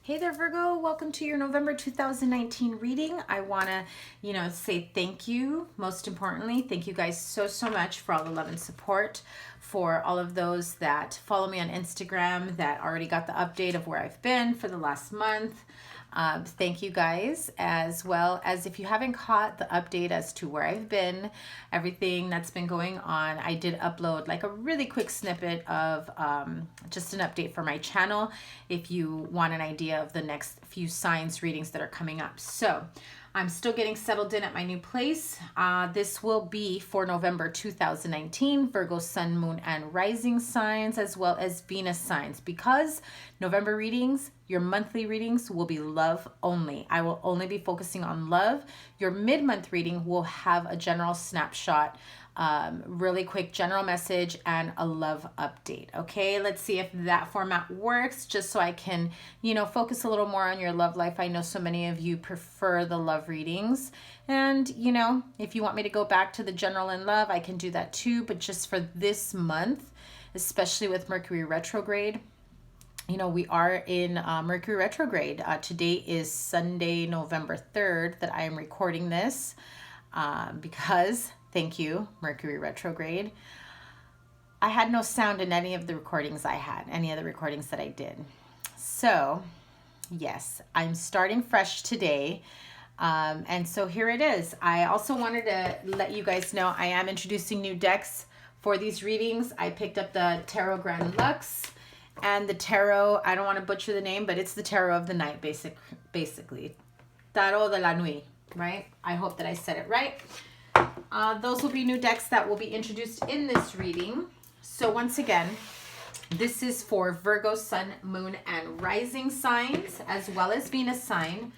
Hey there, Virgo. Welcome to your November 2019 reading. I want to, say thank you. Most importantly, thank you guys so much for all the love and support. For all of those that follow me on Instagram that already got the update of where I've been for the last month. Thank you guys, as well as if you haven't caught the update as to where I've been, everything that's been going on. I did upload like a really quick snippet of just an update for my channel if you want an idea of the next few signs readings that are coming up. So I'm still getting settled in at my new place. This will be for November 2019, Virgo, Sun, Moon, and Rising signs, as well as Venus signs. Because November readings, your monthly readings will be love only. I will only be focusing on love. Your mid-month reading will have a general snapshot, really quick general message, and a love update. Okay, let's see if that format works, just so I can, focus a little more on your love life. I know so many of you prefer the love readings. And, if you want me to go back to the general and love, I can do that too. But just for this month, especially with Mercury retrograde, we are in Mercury retrograde. Today is Sunday, November 3rd, that I am recording this because, thank you, Mercury retrograde. I had no sound in any of the recordings any of the recordings that I did. So, yes, I'm starting fresh today. And so here it is. I also wanted to let you guys know I am introducing new decks for these readings. I picked up the Tarot Grand Luxe and the Tarot, I don't want to butcher the name, but it's the Tarot of the Night, basically. Tarot de la Nuit, right? I hope that I said it right. Those will be new decks that will be introduced in this reading. So once again, this is for Virgo, Sun, Moon, and Rising signs, as well as Venus sign.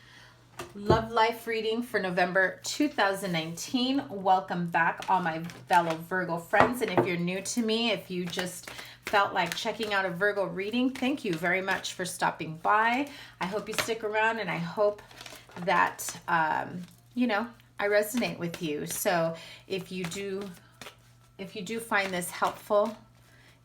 Love life reading for November 2019. Welcome back, all my fellow Virgo friends. And if you're new to me, if you just felt like checking out a Virgo reading, thank you very much for stopping by. I hope you stick around, and I hope that, I resonate with you. So if you do find this helpful,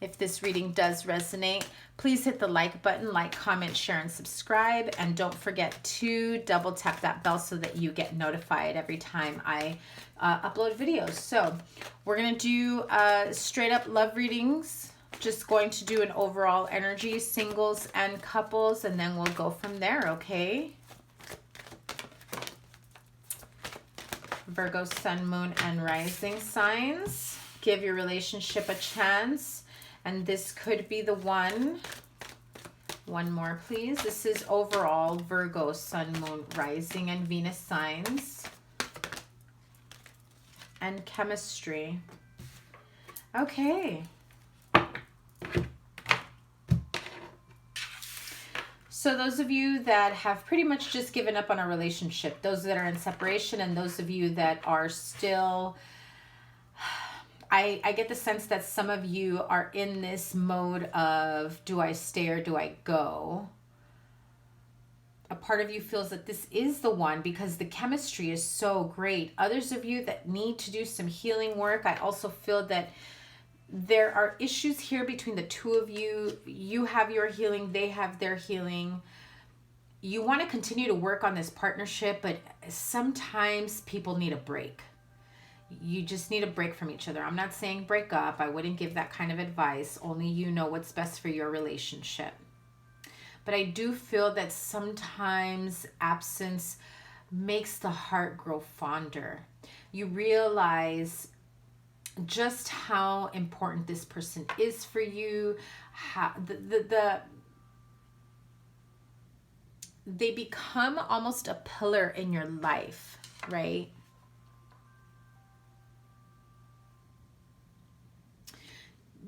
if this reading does resonate, please hit the like button, comment, share, and subscribe. And don't forget to double tap that bell so that you get notified every time I upload videos. So we're going to do straight up love readings. Just going to do an overall energy, singles and couples, and then we'll go from there, okay? Virgo, Sun, Moon, and Rising signs. Give your relationship a chance. And this could be the one. One more, please. This is overall Virgo, Sun, Moon, Rising, and Venus signs. And chemistry. Okay. So those of you that have pretty much just given up on a relationship, those that are in separation, and those of you that are still... I get the sense that some of you are in this mode of, do I stay or do I go? A part of you feels that this is the one because the chemistry is so great. Others of you that need to do some healing work, I also feel that there are issues here between the two of you. You have your healing, they have their healing. You want to continue to work on this partnership, but sometimes people need a break. You just need a break from each other. I'm not saying break up. I wouldn't give that kind of advice. Only you know what's best for your relationship. But I do feel that sometimes absence makes the heart grow fonder. You realize just how important this person is for you. How they become almost a pillar in your life, right?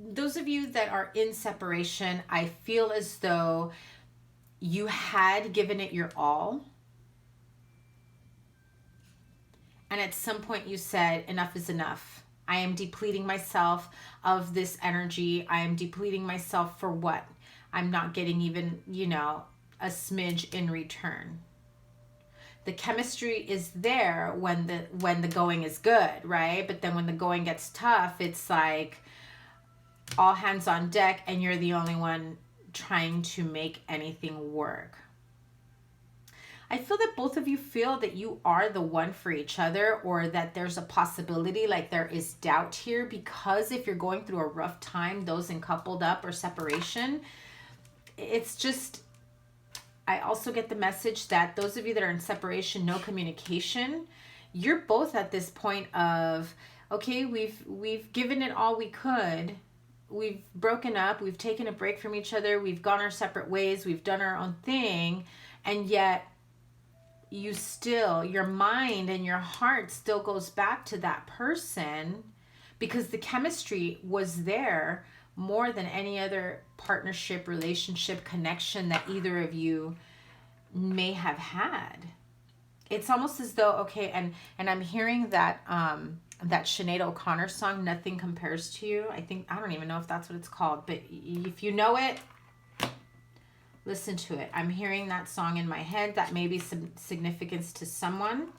Those of you that are in separation, I feel as though you had given it your all. And at some point you said, enough is enough. I am depleting myself of this energy. I am depleting myself for what? I'm not getting even, a smidge in return. The chemistry is there when the going is good, right? But then when the going gets tough, it's like all hands on deck and you're the only one trying to make anything work. I feel that both of you feel that you are the one for each other, or that there's a possibility, like there is doubt here, because if you're going through a rough time, those in coupled up or separation, it's just, I also get the message that those of you that are in separation, no communication, you're both at this point of, okay, we've given it all we could. We've broken up, we've taken a break from each other, we've gone our separate ways, we've done our own thing, and yet you still, your mind and your heart still goes back to that person, because the chemistry was there more than any other partnership, relationship, connection that either of you may have had. It's almost as though, okay, and I'm hearing that that Sinead O'Connor song, Nothing Compares to You. I don't even know if that's what it's called, but if you know it, listen to it. I'm hearing that song in my head. That may be some significance to someone.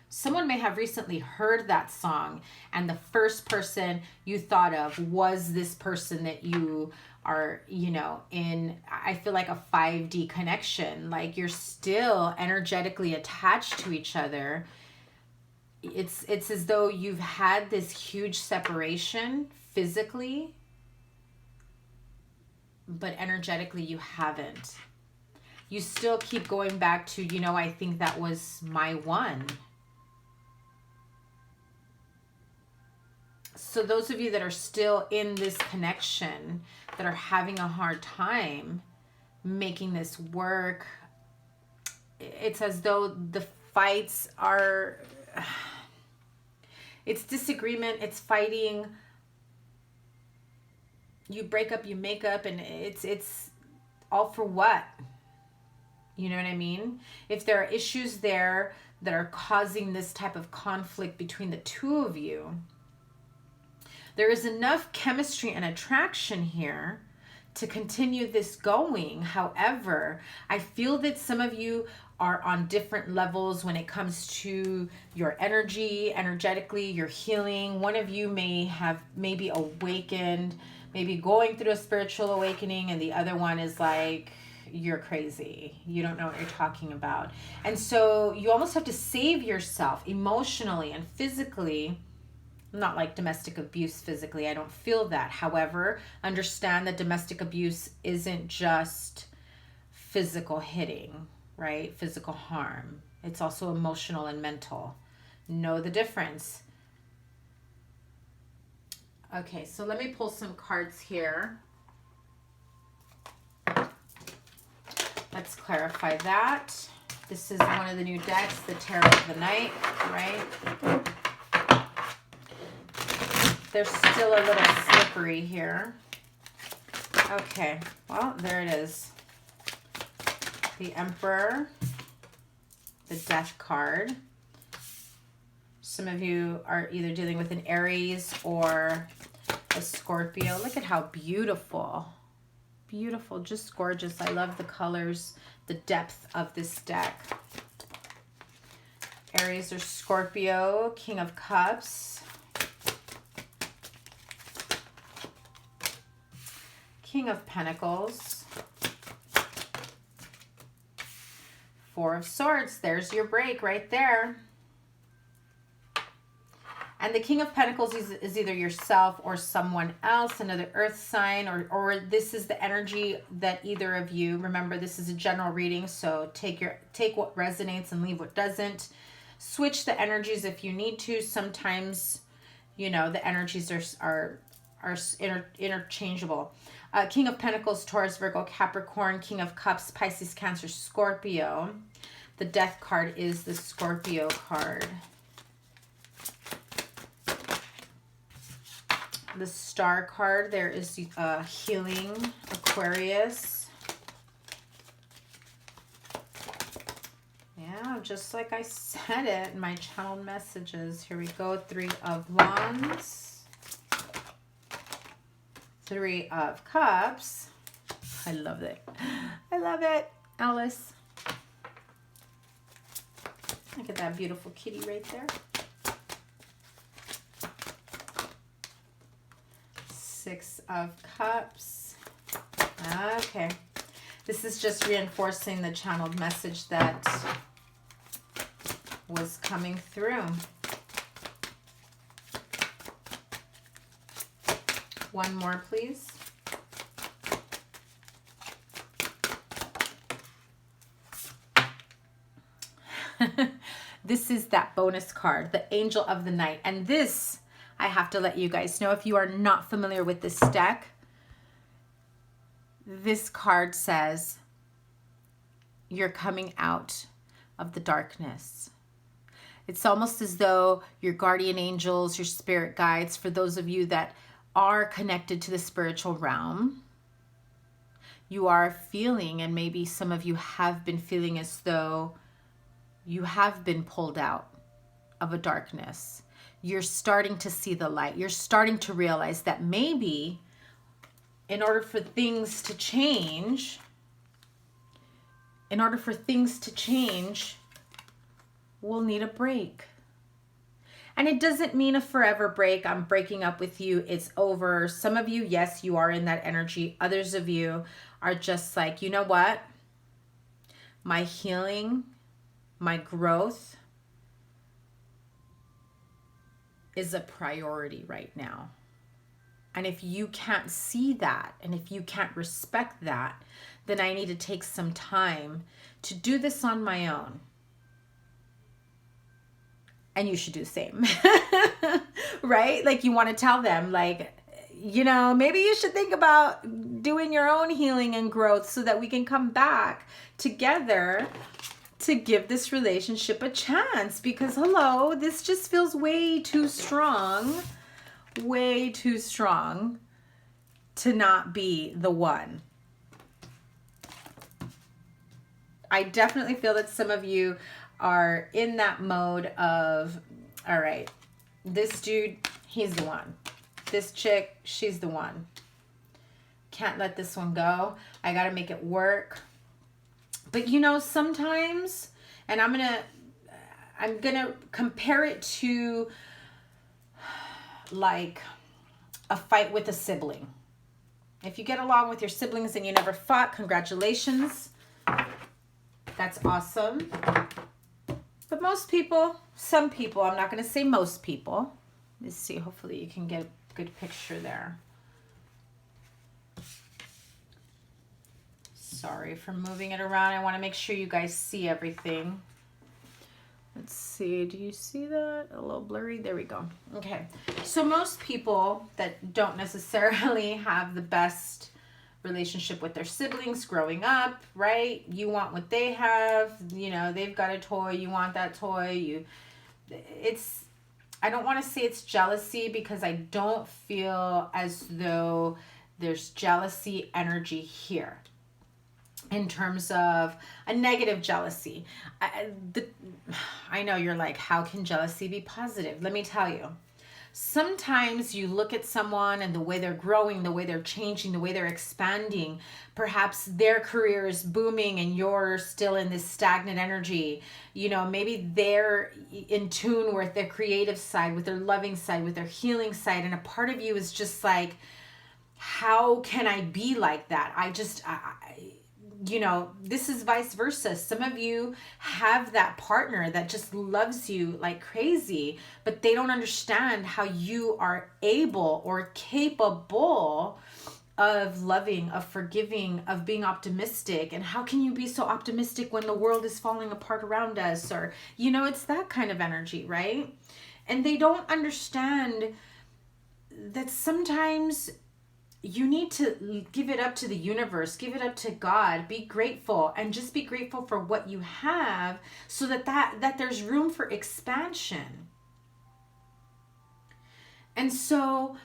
Someone may have recently heard that song, and the first person you thought of was this person that you are, you know, in, I feel like a 5D connection. Like you're still energetically attached to each other. It's as though you've had this huge separation physically, but energetically you haven't. You still keep going back to, you know, I think that was my one. So those of you that are still in this connection, that are having a hard time making this work, it's as though the fights are, it's disagreement, it's fighting. You break up, you make up, and it's all for what? You know what I mean? If there are issues there that are causing this type of conflict between the two of you, there is enough chemistry and attraction here to continue this going. However, I feel that some of you are on different levels when it comes to your energy, energetically, your healing. One of you may have maybe awakened, maybe going through a spiritual awakening, and the other one is like, you're crazy. You don't know what you're talking about. And so you almost have to save yourself emotionally and physically. Not like domestic abuse physically. I don't feel that. However, understand that domestic abuse isn't just physical hitting, right? Physical harm. It's also emotional and mental. Know the difference. Okay, so let me pull some cards here. Let's clarify that. This is one of the new decks, the Tarot of the Night, right? They're still a little slippery here. Okay, well, there it is. The Emperor, the Death card. Some of you are either dealing with an Aries or a Scorpio. Look at how beautiful. Beautiful, just gorgeous. I love the colors, the depth of this deck. Aries or Scorpio, King of Cups. King of Pentacles, Four of Swords. There's your break right there. And the King of Pentacles is either yourself or someone else, another earth sign, or this is the energy that either of you, remember this is a general reading, so take what resonates and leave what doesn't. Switch the energies if you need to. Sometimes, you know, the energies are interchangeable. King of Pentacles, Taurus, Virgo, Capricorn. King of Cups, Pisces, Cancer, Scorpio. The Death card is the Scorpio card. The Star card, there is Healing, Aquarius. Yeah, just like I said it in my channeled messages. Here we go. Three of Wands. Three of Cups. I love it. I love it. Alice. Look at that beautiful kitty right there. Six of Cups. Okay. This is just reinforcing the channeled message that was coming through. One more, please. This is that bonus card, the Angel of the Night. And this, I have to let you guys know, if you are not familiar with this deck, this card says you're coming out of the darkness. It's almost as though your guardian angels, your spirit guides, for those of you that are connected to the spiritual realm, you are feeling, and maybe some of you have been feeling as though you have been pulled out of a darkness. You're starting to see the light. You're starting to realize that maybe in order for things to change, we'll need a break. And it doesn't mean a forever break. I'm breaking up with you. It's over. Some of you, yes, you are in that energy. Others of you are just like, you know what? My healing, my growth is a priority right now. And if you can't see that, and if you can't respect that, then I need to take some time to do this on my own. And you should do the same, right? Like, you want to tell them, like, you know, maybe you should think about doing your own healing and growth so that we can come back together to give this relationship a chance. Because, hello, this just feels way too strong to not be the one. I definitely feel that some of you are in that mode of, all right, this dude, he's the one. This chick, she's the one. Can't let this one go. I got to make it work. But you know, sometimes, and I'm going to compare it to like a fight with a sibling. If you get along with your siblings and you never fought, congratulations. That's awesome. But most people, some people, I'm not going to say most people. Let's see, hopefully you can get a good picture there. Sorry for moving it around. I want to make sure you guys see everything. Let's see, do you see that? A little blurry, there we go. Okay, so most people that don't necessarily have the best relationship with their siblings growing up, right? You want what they have, you know, they've got a toy, you want that toy, I don't want to say it's jealousy, because I don't feel as though there's jealousy energy here in terms of a negative jealousy. I know you're like, how can jealousy be positive? Let me tell you. Sometimes you look at someone and the way they're growing, the way they're changing, the way they're expanding, perhaps their career is booming and you're still in this stagnant energy. You know, maybe they're in tune with their creative side, with their loving side, with their healing side. And a part of you is just like, how can I be like that? You know, this is vice versa. Some of you have that partner that just loves you like crazy, but they don't understand how you are able or capable of loving, of forgiving, of being optimistic. And how can you be so optimistic when the world is falling apart around us? Or, you know, it's that kind of energy, right? And they don't understand that sometimes you need to give it up to the universe, give it up to God, be grateful, and just be grateful for what you have, so that there's room for expansion. And so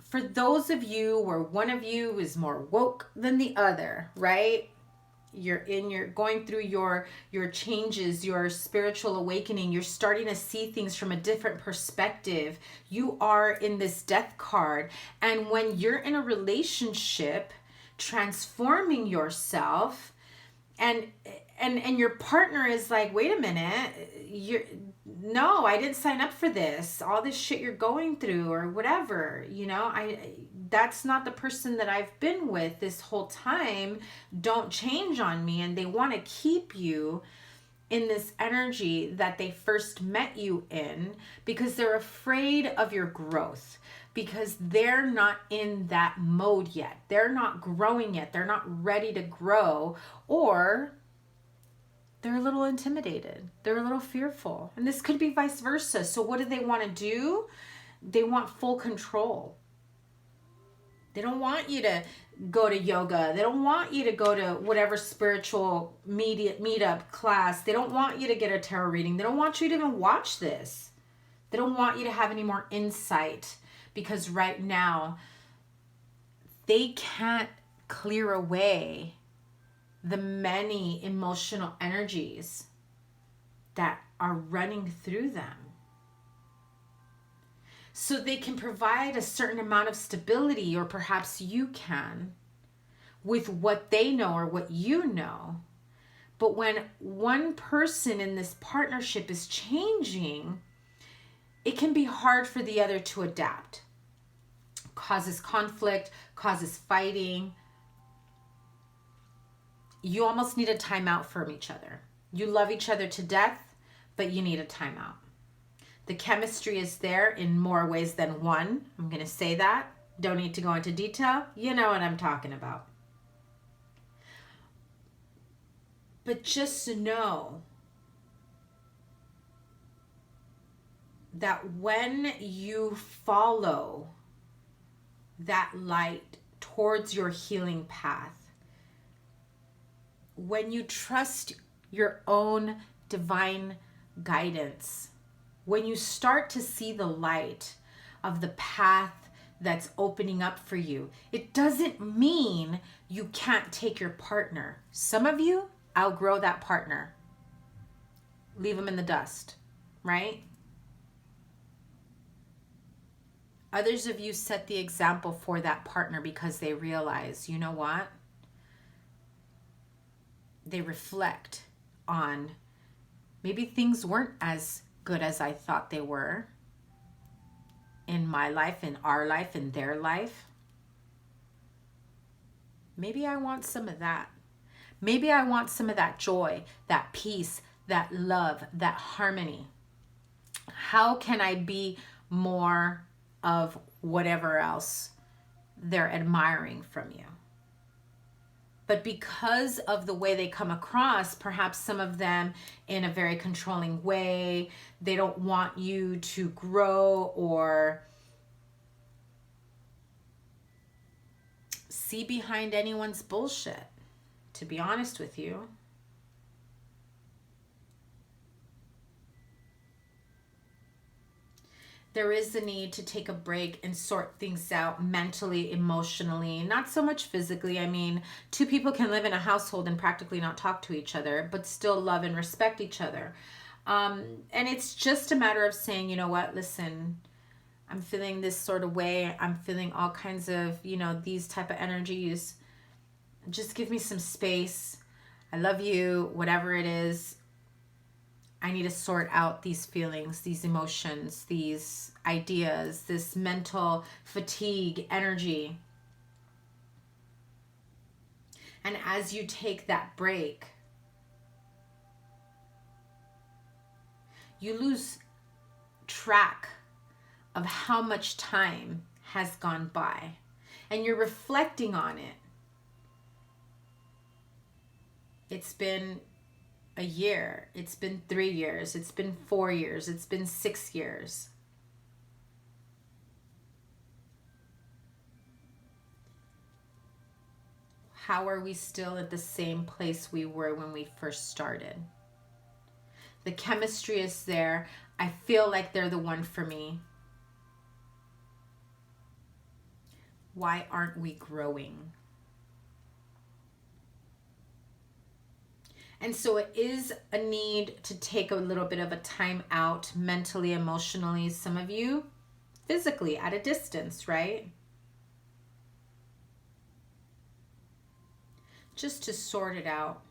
for those of you where one of you is more woke than the other, right? You're going through your changes, your spiritual awakening. You're starting to see things from a different perspective. You are in this death card. And when you're in a relationship, transforming yourself, and your partner is like, wait a minute, no, I didn't sign up for this. All this shit you're going through or whatever, you know, that's not the person that I've been with this whole time. Don't change on me. And they want to keep you in this energy that they first met you in because they're afraid of your growth, because they're not in that mode yet. They're not growing yet. They're not ready to grow, or they're a little intimidated. They're a little fearful. And this could be vice versa. So what do they want to do? They want full control. They don't want you to go to yoga. They don't want you to go to whatever spiritual meetup class. They don't want you to get a tarot reading. They don't want you to even watch this. They don't want you to have any more insight, because right now they can't clear away the many emotional energies that are running through them. So they can provide a certain amount of stability, or perhaps you can, with what they know or what you know. But when one person in this partnership is changing, it can be hard for the other to adapt. Causes conflict, causes fighting. You almost need a timeout from each other. You love each other to death, but you need a timeout. The chemistry is there in more ways than one. I'm going to say that. Don't need to go into detail. You know what I'm talking about. But just know that when you follow that light towards your healing path, when you trust your own divine guidance, when you start to see the light of the path that's opening up for you, it doesn't mean you can't take your partner. Some of you outgrow that partner. Leave them in the dust, right? Others of you set the example for that partner because they realize, you know what? They reflect on maybe things weren't as good as I thought they were in my life, in our life, in their life. Maybe I want some of that. Maybe I want some of that joy, that peace, that love, that harmony. How can I be more of whatever else they're admiring from you? But because of the way they come across, perhaps some of them in a very controlling way, they don't want you to grow or see behind anyone's bullshit, to be honest with you. There is a need to take a break and sort things out mentally, emotionally, not so much physically. I mean, two people can live in a household and practically not talk to each other, but still love and respect each other. And it's just a matter of saying, you know what, listen, I'm feeling this sort of way. I'm feeling all kinds of, these type of energies. Just give me some space. I love you, whatever it is. I need to sort out these feelings, these emotions, these ideas, this mental fatigue, energy. And as you take that break, you lose track of how much time has gone by. And you're reflecting on it. It's been a year, it's been 3 years, it's been 4 years, it's been 6 years. How are we still at the same place we were when we first started? The chemistry is there. I feel like they're the one for me. Why aren't we growing? And so it is a need to take a little bit of a time out mentally, emotionally, some of you physically at a distance, right? Just to sort it out.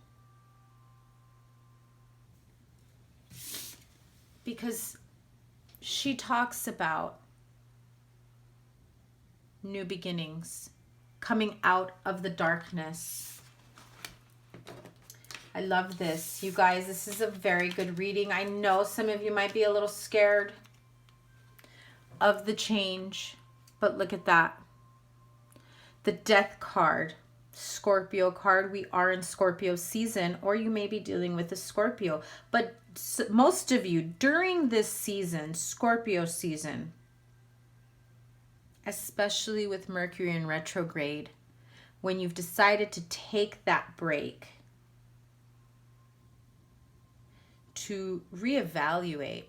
Because she talks about new beginnings, coming out of the darkness. I love this. You guys, this is a very good reading. I know some of you might be a little scared of the change, but look at that. The Death card, Scorpio card. We are in Scorpio season, or you may be dealing with a Scorpio. But most of you during this season, Scorpio season, especially with Mercury in retrograde, when you've decided to take that break, to reevaluate.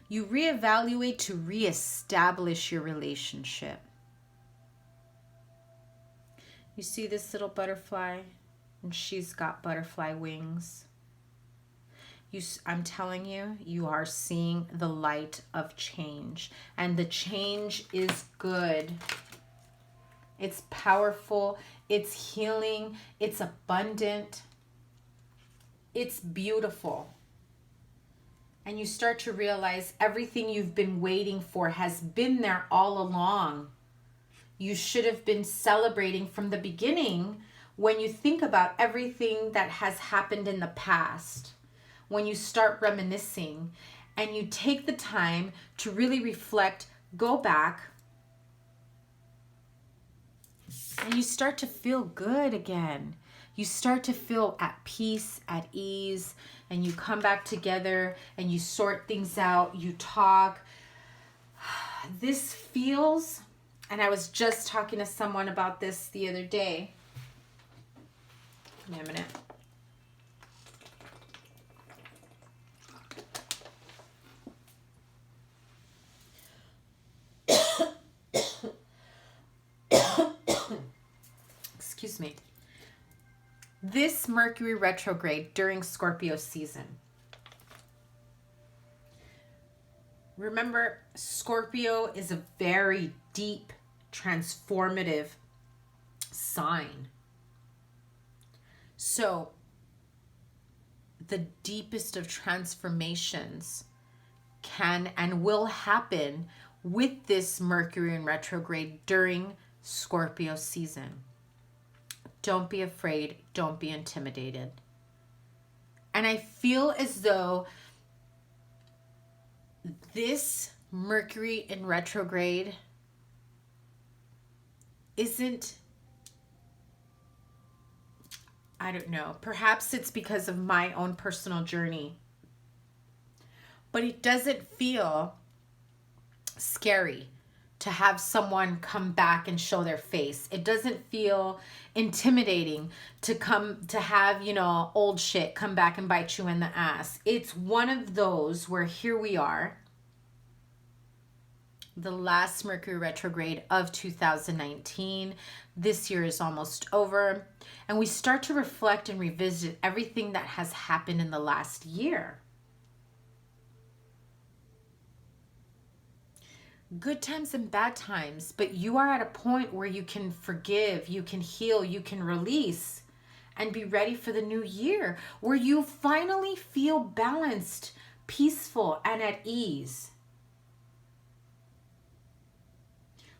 You reevaluate to reestablish your relationship. You see this little butterfly, and she's got butterfly wings. I'm telling you, you are seeing the light of change, and the change is good. It's powerful, it's healing, it's abundant, it's beautiful. And you start to realize everything you've been waiting for has been there all along. You should have been celebrating from the beginning when you think about everything that has happened in the past. When you start reminiscing and you take the time to really reflect, go back, and you start to feel good again. You start to feel at peace, at ease, and you come back together and you sort things out, you talk. This feels, and I was just talking to someone about this the other day. Give me a minute. Excuse me. This Mercury retrograde during Scorpio season. Remember, Scorpio is a very deep, transformative sign. So, the deepest of transformations can and will happen with this Mercury in retrograde during Scorpio season. Don't be afraid. Don't be intimidated. And I feel as though this Mercury in retrograde isn't, I don't know, perhaps it's because of my own personal journey, but it doesn't feel scary to have someone come back and show their face. It doesn't feel intimidating to have, old shit come back and bite you in the ass. It's one of those where here we are, the last Mercury retrograde of 2019. This year is almost over, and we start to reflect and revisit everything that has happened in the last year. Good times and bad times, but you are at a point where you can forgive, you can heal, you can release, and be ready for the new year, where you finally feel balanced, peaceful, and at ease.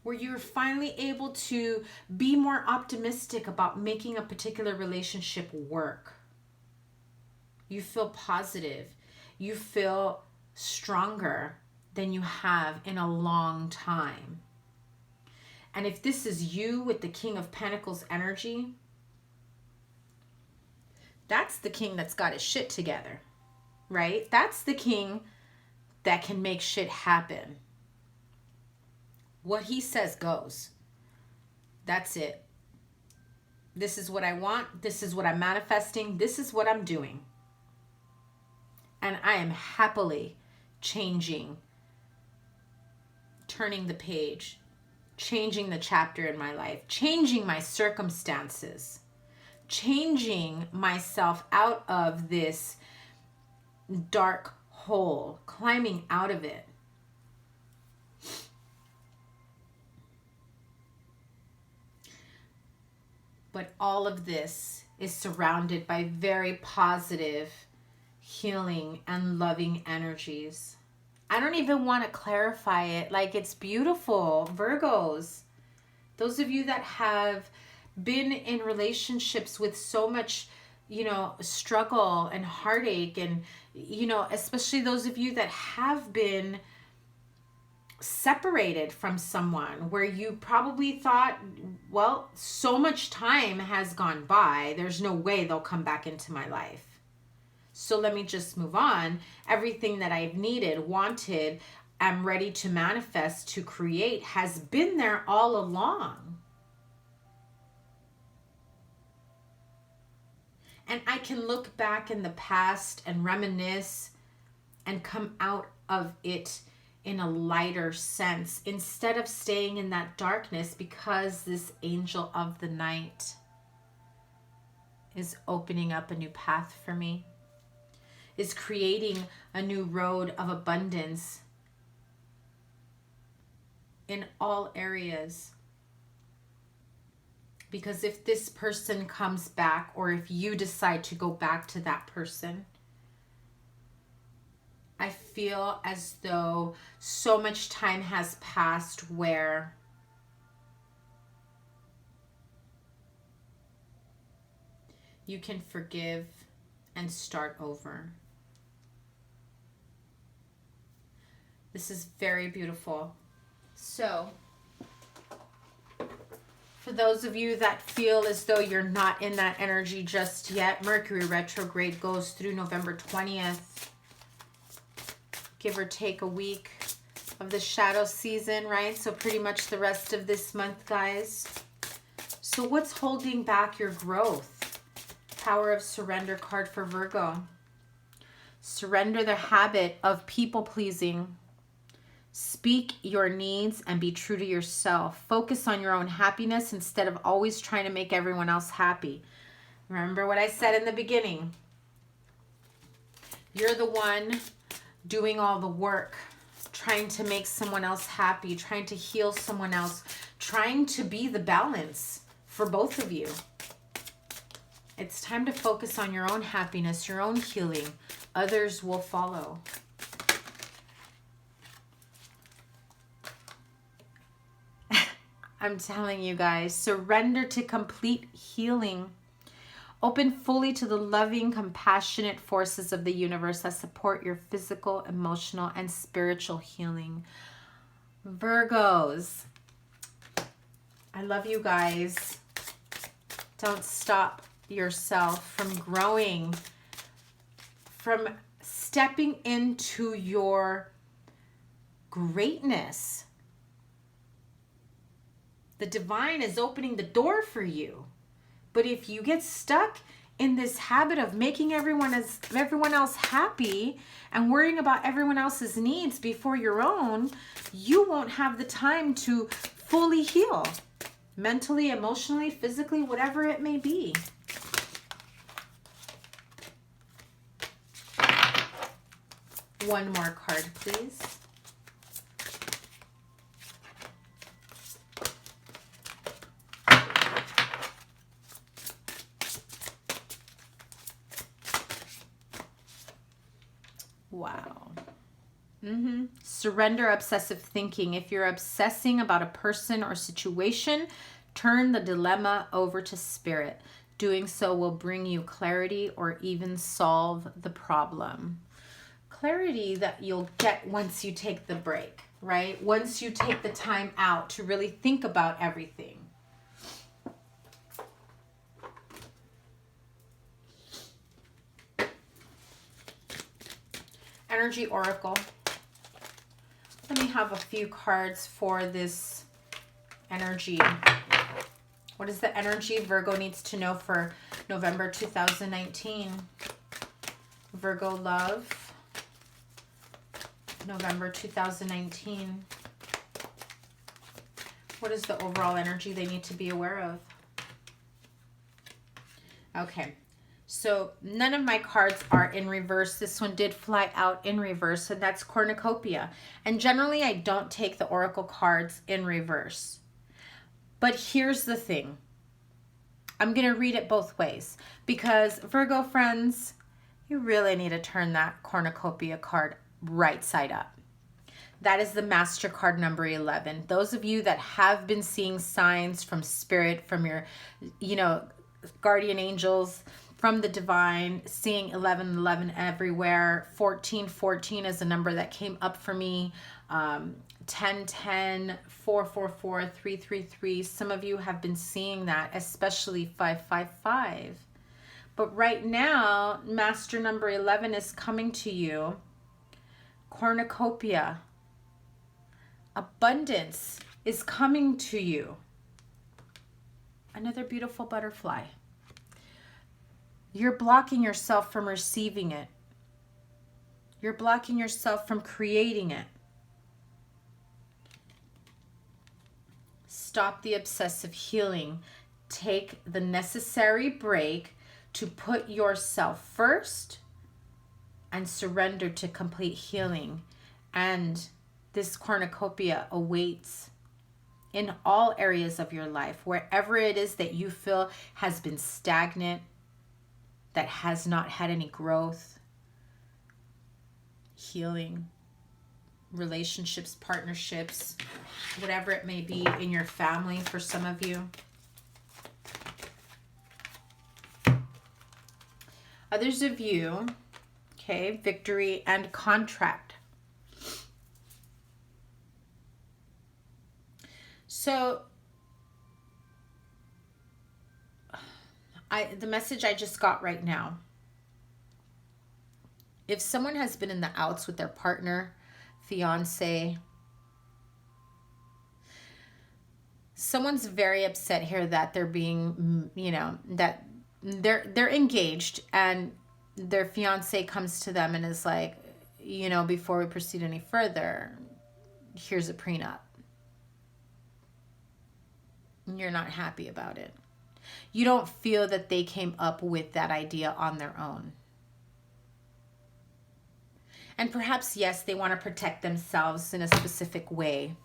Where you're finally able to be more optimistic about making a particular relationship work. You feel positive. You feel stronger than you have in a long time. And if this is you with the King of Pentacles energy, that's the king that's got his shit together, right? That's the king that can make shit happen. What he says goes. That's it. This is what I want. This is what I'm manifesting. This is what I'm doing. And I am happily changing, turning the page, changing the chapter in my life, changing my circumstances, changing myself out of this dark hole, climbing out of it. But all of this is surrounded by very positive, healing, and loving energies. I don't even want to clarify it. Like, it's beautiful. Virgos, those of you that have been in relationships with so much, you know, struggle and heartache, and, you know, especially those of you that have been separated from someone where you probably thought, well, so much time has gone by, there's no way they'll come back into my life. So let me just move on. Everything that I've needed, wanted, I'm ready to manifest, to create, has been there all along. And I can look back in the past and reminisce and come out of it in a lighter sense instead of staying in that darkness, because this angel of the night is opening up a new path for me, is creating a new road of abundance in all areas. Because if this person comes back, or if you decide to go back to that person, I feel as though so much time has passed where you can forgive and start over. This is very beautiful. So, for those of you that feel as though you're not in that energy just yet, Mercury retrograde goes through November 20th. Give or take a week of the shadow season, right? So pretty much the rest of this month, guys. So what's holding back your growth? Power of Surrender card for Virgo. Surrender the habit of people pleasing. Speak your needs and be true to yourself. Focus on your own happiness instead of always trying to make everyone else happy. Remember what I said in the beginning. You're the one doing all the work, trying to make someone else happy, trying to heal someone else, trying to be the balance for both of you. It's time to focus on your own happiness, your own healing. Others will follow. I'm telling you guys, surrender to complete healing. Open fully to the loving, compassionate forces of the universe that support your physical, emotional, and spiritual healing. Virgos, I love you guys. Don't stop yourself from growing, from stepping into your greatness. The divine is opening the door for you. But if you get stuck in this habit of making everyone else happy and worrying about everyone else's needs before your own, you won't have the time to fully heal. Mentally, emotionally, physically, whatever it may be. One more card, please. Wow. Surrender obsessive thinking. If you're obsessing about a person or situation, turn the dilemma over to spirit. Doing so will bring you clarity or even solve the problem. Clarity that you'll get once you take the break, right? Once you take the time out to really think about everything. Energy Oracle. Let me have a few cards for this energy. What is the energy Virgo needs to know for November 2019? Virgo love, November 2019. What is the overall energy they need to be aware of? Okay. So none of my cards are in reverse. This one did fly out in reverse, and that's cornucopia. And generally, I don't take the oracle cards in reverse. But here's the thing. I'm going to read it both ways, because Virgo friends, you really need to turn that cornucopia card right side up. That is the Master card number 11. Those of you that have been seeing signs from Spirit, from your, guardian angels, from the divine, seeing 11, 11 everywhere. 14, 14 is a number that came up for me. 10, 10, 4, 4, 4, 3, 3, 3. Some of you have been seeing that, especially 5, 5, 5. But right now, Master number 11 is coming to you. Cornucopia. Abundance is coming to you. Another beautiful butterfly. You're blocking yourself from receiving it. You're blocking yourself from creating it. Stop the obsessive healing. Take the necessary break to put yourself first and surrender to complete healing. And this cornucopia awaits in all areas of your life, wherever it is that you feel has been stagnant, that has not had any growth, healing, relationships, partnerships, whatever it may be in your family for some of you. Others of you, okay, victory and contract. So the message I just got right now, if someone has been in the outs with their partner, fiance, someone's very upset here that they're being, that they're engaged and their fiance comes to them and is like, before we proceed any further, here's a prenup. You're not happy about it. You don't feel that they came up with that idea on their own. And perhaps, yes, they want to protect themselves in a specific way.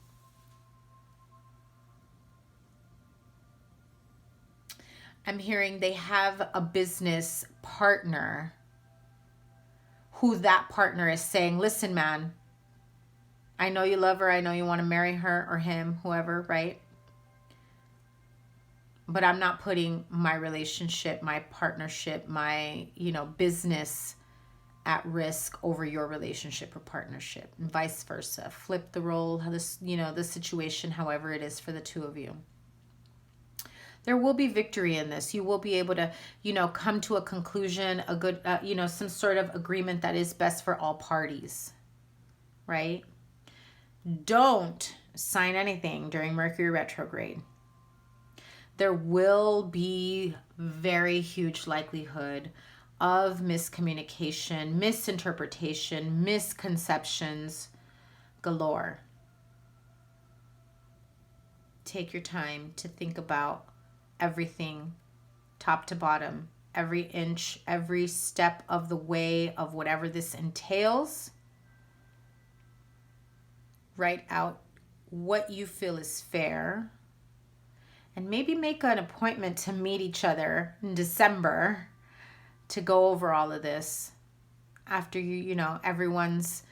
I'm hearing they have a business partner who that partner is saying, listen, man, I know you love her. I know you want to marry her or him, whoever, right? But I'm not putting my relationship, my partnership, my, business at risk over your relationship or partnership, and vice versa. Flip the role, the situation, however it is for the two of you. There will be victory in this. You will be able to, come to a conclusion, a good, some sort of agreement that is best for all parties, right? Don't sign anything during Mercury retrograde. There will be very huge likelihood of miscommunication, misinterpretation, misconceptions galore. Take your time to think about everything, top to bottom, every inch, every step of the way of whatever this entails. Write out what you feel is fair. And maybe make an appointment to meet each other in December to go over all of this after everyone's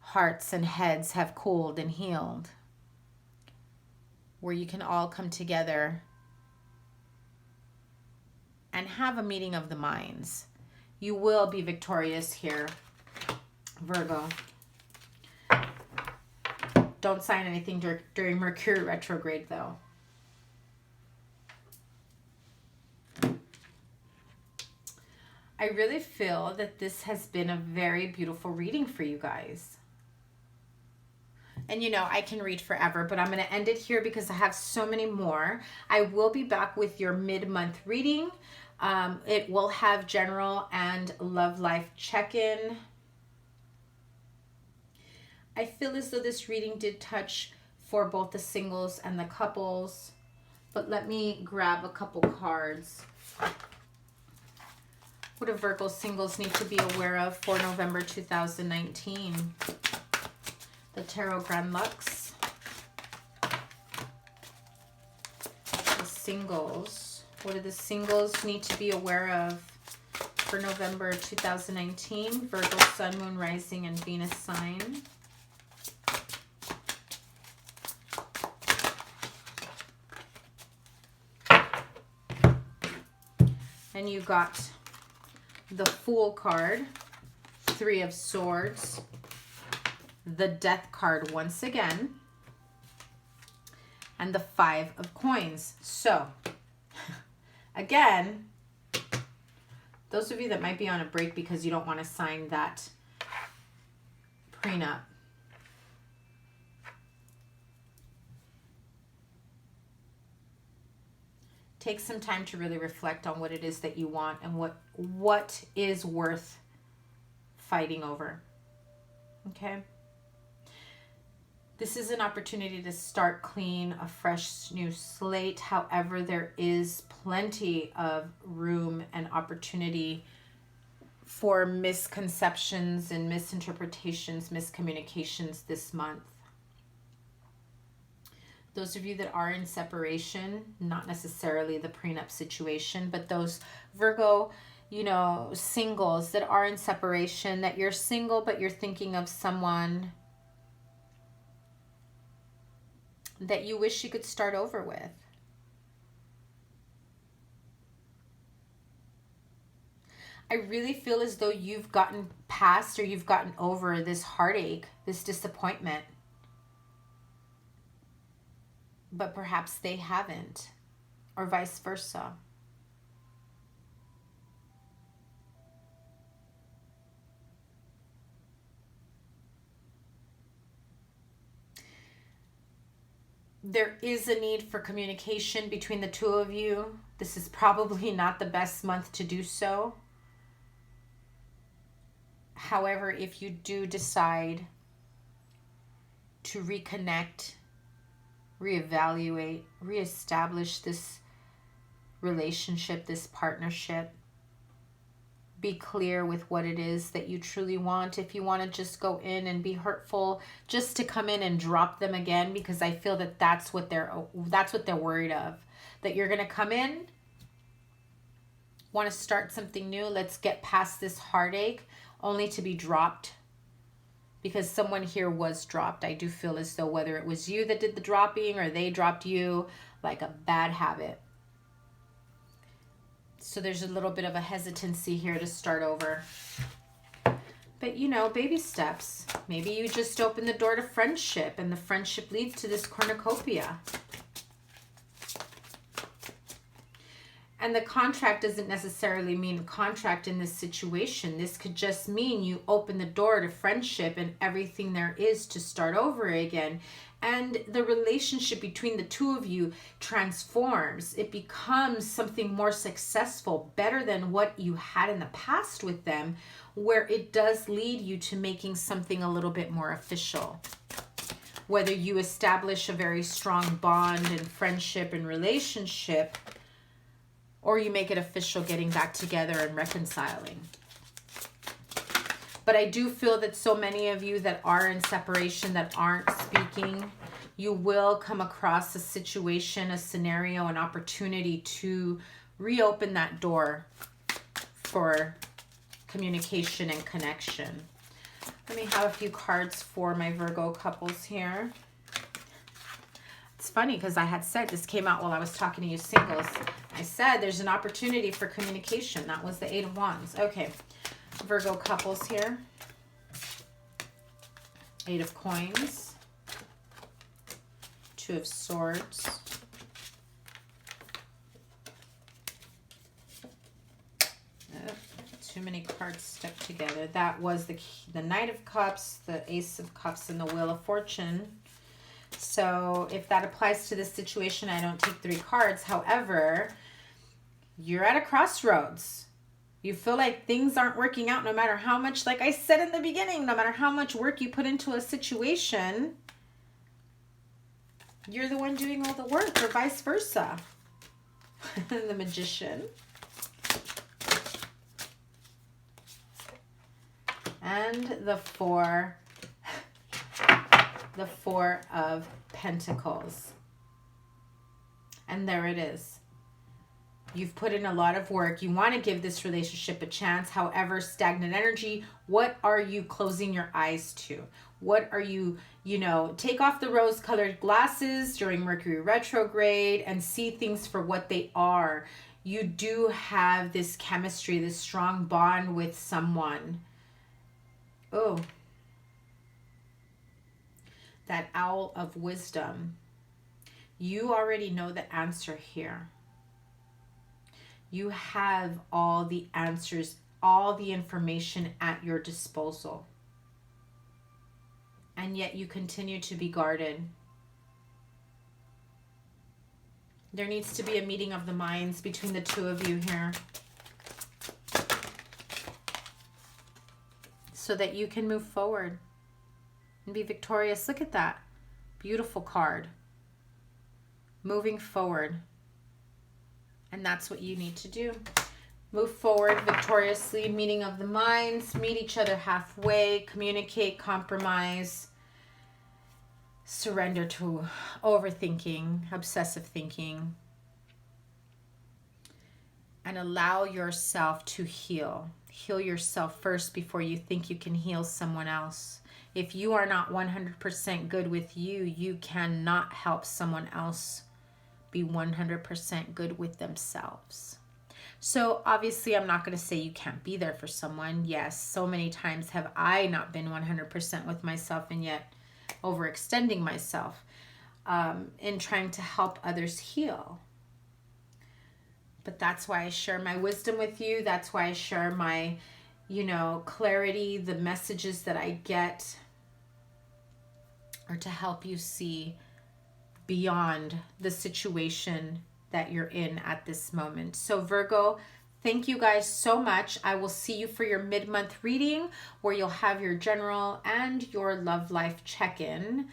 hearts and heads have cooled and healed, where you can all come together and have a meeting of the minds. You will be victorious here, Virgo. Don't sign anything during Mercury retrograde, though. I really feel that this has been a very beautiful reading for you guys. And I can read forever, but I'm going to end it here because I have so many more. I will be back with your mid-month reading. It will have general and love life check-in. I feel as though this reading did touch for both the singles and the couples, but let me grab a couple cards. What do Virgo singles need to be aware of for November 2019? The Tarot Grand Lux. The singles. What do the singles need to be aware of for November 2019? Virgo, Sun, Moon, Rising, and Venus sign. Then you got the Fool card, Three of Swords, the Death card once again, and the Five of Coins. So, again, those of you that might be on a break because you don't want to sign that prenup, take some time to really reflect on what it is that you want and what is worth fighting over. Okay? This is an opportunity to start clean, a fresh new slate. However, there is plenty of room and opportunity for misconceptions and misinterpretations, miscommunications this month. Those of you that are in separation, not necessarily the prenup situation, but those Virgo, singles that are in separation, that you're single but you're thinking of someone that you wish you could start over with. I really feel as though you've gotten past or you've gotten over this heartache, this disappointment. But perhaps they haven't, or vice versa. There is a need for communication between the two of you. This is probably not the best month to do so. However, if you do decide to reconnect, reevaluate, reestablish this relationship, this partnership, be clear with what it is that you truly want. If you want to just go in and be hurtful, just to come in and drop them again, because I feel that that's what they're worried of. That you're going to come in, want to start something new, let's get past this heartache, only to be dropped. Because someone here was dropped. I do feel as though whether it was you that did the dropping or they dropped you, like a bad habit. So there's a little bit of a hesitancy here to start over. But baby steps. Maybe you just open the door to friendship and the friendship leads to this cornucopia. And the contract doesn't necessarily mean a contract in this situation. This could just mean you open the door to friendship and everything there is to start over again. And the relationship between the two of you transforms. It becomes something more successful, better than what you had in the past with them, where it does lead you to making something a little bit more official. Whether you establish a very strong bond and friendship and relationship, or you make it official, getting back together and reconciling. But I do feel that so many of you that are in separation, that aren't speaking, you will come across a situation, a scenario, an opportunity to reopen that door for communication and connection. Let me have a few cards for my Virgo couples here. It's funny because I had said, this came out while I was talking to you singles. I said there's an opportunity for communication. That was the Eight of Wands. Okay, Virgo couples here. Eight of Coins. Two of Swords. Too many cards stuck together. That was the Knight of Cups, the Ace of Cups, and the Wheel of Fortune. So if that applies to this situation, I don't take 3 cards. However, you're at a crossroads. You feel like things aren't working out no matter how much, like I said in the beginning, no matter how much work you put into a situation, you're the one doing all the work, or vice versa. The Magician. And the Four of Pentacles. And there it is. You've put in a lot of work. You want to give this relationship a chance. However, stagnant energy, what are you closing your eyes to? What are you, take off the rose-colored glasses during Mercury retrograde and see things for what they are. you do have this chemistry, this strong bond with someone. Oh, that owl of wisdom. You already know the answer here. You have all the answers, all the information at your disposal. And yet you continue to be guarded. There needs to be a meeting of the minds between the two of you here, so that you can move forward and be victorious. Look at that. Beautiful card. Moving forward. And that's what you need to do. Move forward victoriously, meeting of the minds, meet each other halfway, communicate, compromise, surrender to overthinking, obsessive thinking, and allow yourself to heal. Heal yourself first before you think you can heal someone else. If you are not 100% good with you, you cannot help someone else be 100% good with themselves. So obviously I'm not going to say you can't be there for someone. Yes, so many times have I not been 100% with myself, and yet overextending myself in trying to help others heal. But that's why I share my wisdom with you. That's why I share my, clarity. The messages that I get are to help you see beyond the situation that you're in at this moment. So Virgo, thank you guys so much. I will see you for your mid-month reading, where you'll have your general and your love life check-in.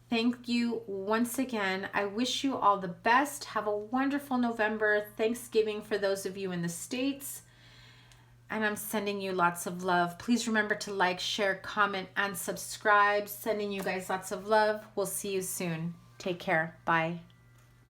Thank you once again. I wish you all the best. Have a wonderful November. Thanksgiving for those of you in the States. And I'm sending you lots of love. Please remember to like, share, comment, and subscribe. Sending you guys lots of love. We'll see you soon. Take care. Bye.